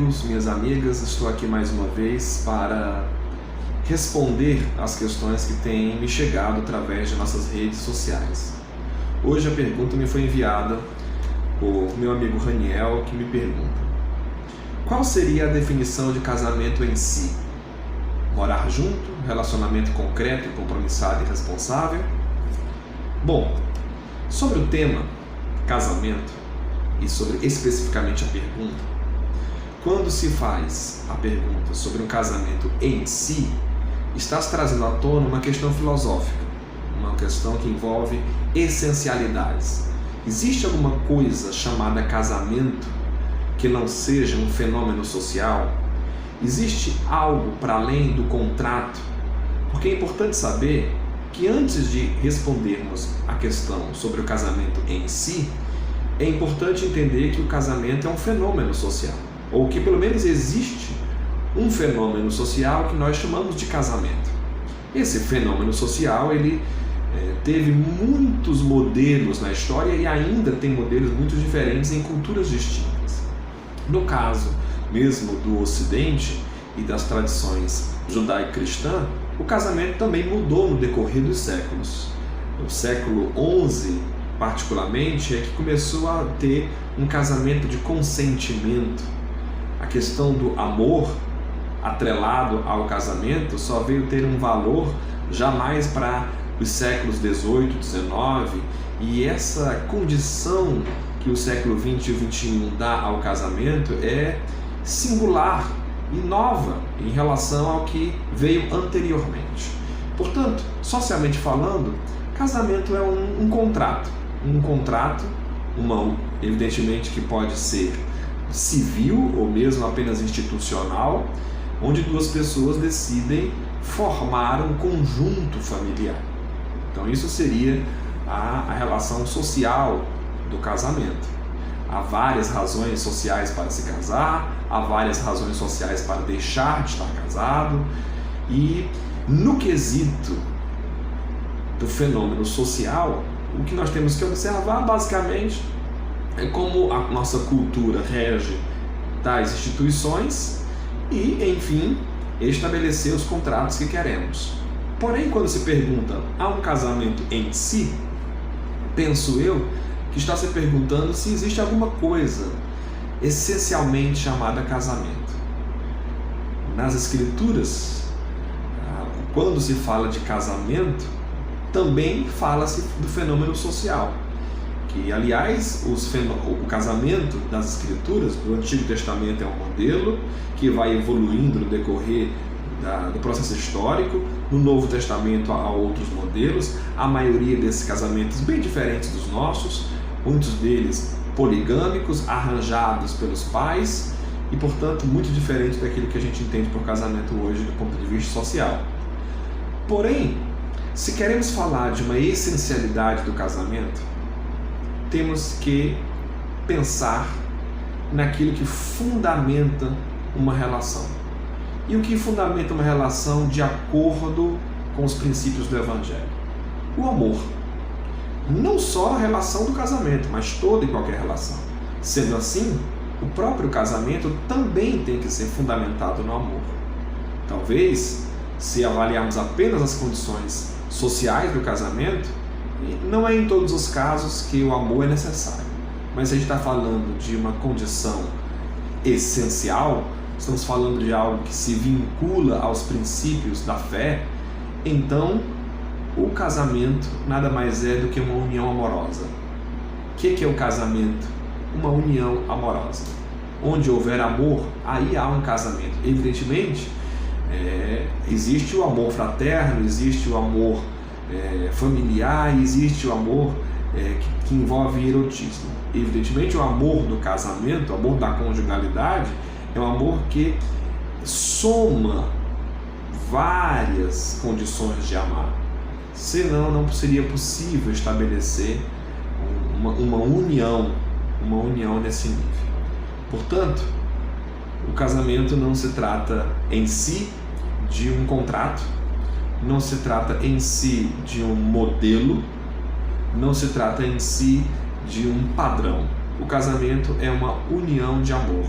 amigos, minhas amigas, estou aqui mais uma vez para responder às questões que têm me chegado através de nossas redes sociais. Hoje a pergunta me foi enviada por meu amigo Raniel, que me pergunta: qual seria a definição de casamento em si? Morar junto, relacionamento concreto, compromissado e responsável? Bom, sobre o tema casamento e sobre especificamente a pergunta, quando se faz a pergunta sobre um casamento em si, está se trazendo à tona uma questão filosófica, uma questão que envolve essencialidades. Existe alguma coisa chamada casamento que não seja um fenômeno social? Existe algo para além do contrato? Porque é importante saber que antes de respondermos a questão sobre o casamento em si, é importante entender que o casamento é um fenômeno social, ou que pelo menos existe um fenômeno social que nós chamamos de casamento. Esse fenômeno social, ele teve muitos modelos na história e ainda tem modelos muito diferentes em culturas distintas. No caso mesmo do Ocidente e das tradições judaico-cristã, o casamento também mudou no decorrer dos séculos. No século XI, particularmente, é que começou a ter um casamento de consentimento. A questão do amor atrelado ao casamento só veio ter um valor jamais para os séculos XVIII, XIX, e essa condição que o século XX e o XXI dá ao casamento é singular e nova em relação ao que veio anteriormente. Portanto, socialmente falando, casamento é um contrato. Um contrato, evidentemente que pode ser civil ou mesmo apenas institucional, onde duas pessoas decidem formar um conjunto familiar. Então isso seria a relação social do casamento. Há várias razões sociais para se casar, há várias razões sociais para deixar de estar casado, e no quesito do fenômeno social, o que nós temos que observar basicamente é como a nossa cultura rege tais instituições e, enfim, estabelecer os contratos que queremos. Porém, quando se pergunta há um casamento em si, penso eu que está se perguntando se existe alguma coisa essencialmente chamada casamento. Nas Escrituras, quando se fala de casamento, também fala-se do fenômeno social, que, aliás, o casamento das Escrituras do Antigo Testamento é um modelo que vai evoluindo no decorrer do processo histórico. No Novo Testamento há outros modelos, a maioria desses casamentos bem diferentes dos nossos, muitos deles poligâmicos, arranjados pelos pais e, portanto, muito diferente daquilo que a gente entende por casamento hoje do ponto de vista social. Porém, se queremos falar de uma essencialidade do casamento, temos que pensar naquilo que fundamenta uma relação. E o que fundamenta uma relação de acordo com os princípios do Evangelho? O amor. Não só a relação do casamento, mas toda e qualquer relação. Sendo assim, o próprio casamento também tem que ser fundamentado no amor. Talvez, se avaliarmos apenas as condições sociais do casamento, não é em todos os casos que o amor é necessário. Mas se a gente está falando de uma condição essencial, estamos falando de algo que se vincula aos princípios da fé, então o casamento nada mais é do que uma união amorosa. O que é o casamento? Uma união amorosa. Onde houver amor, aí há um casamento. Evidentemente, existe o amor fraterno, existe o amor familiar, existe o amor que envolve erotismo. Evidentemente, o amor do casamento, o amor da conjugalidade, é um amor que soma várias condições de amar. Senão, não seria possível estabelecer uma união nesse nível. Portanto, o casamento não se trata em si de um contrato, não se trata em si de um modelo, não se trata em si de um padrão. O casamento é uma união de amor.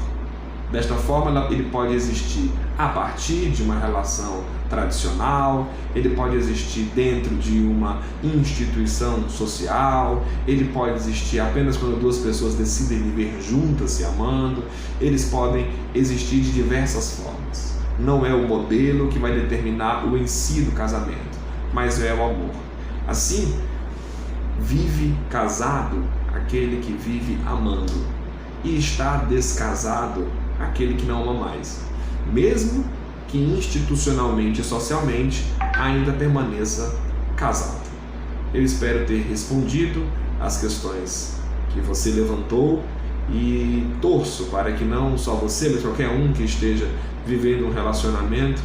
Desta forma, ele pode existir a partir de uma relação tradicional, ele pode existir dentro de uma instituição social, ele pode existir apenas quando duas pessoas decidem viver juntas, se amando. Eles podem existir de diversas formas. Não é o modelo que vai determinar o em si do casamento, mas é o amor. Assim, vive casado aquele que vive amando, e está descasado aquele que não ama mais, mesmo que institucionalmente e socialmente ainda permaneça casado. Eu espero ter respondido às questões que você levantou e torço para que não só você, mas qualquer um que esteja vivendo um relacionamento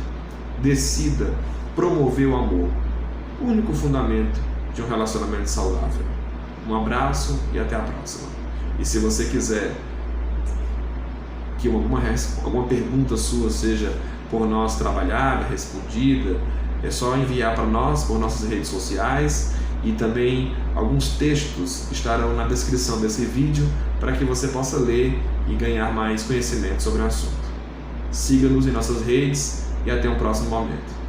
decida promover o amor, o único fundamento de um relacionamento saudável. Um abraço e até a próxima. E se você quiser que alguma pergunta sua seja por nós trabalhada, respondida, é só enviar para nós por nossas redes sociais, e também alguns textos estarão na descrição desse vídeo para que você possa ler e ganhar mais conhecimento sobre o assunto. Siga-nos em nossas redes e até um próximo momento.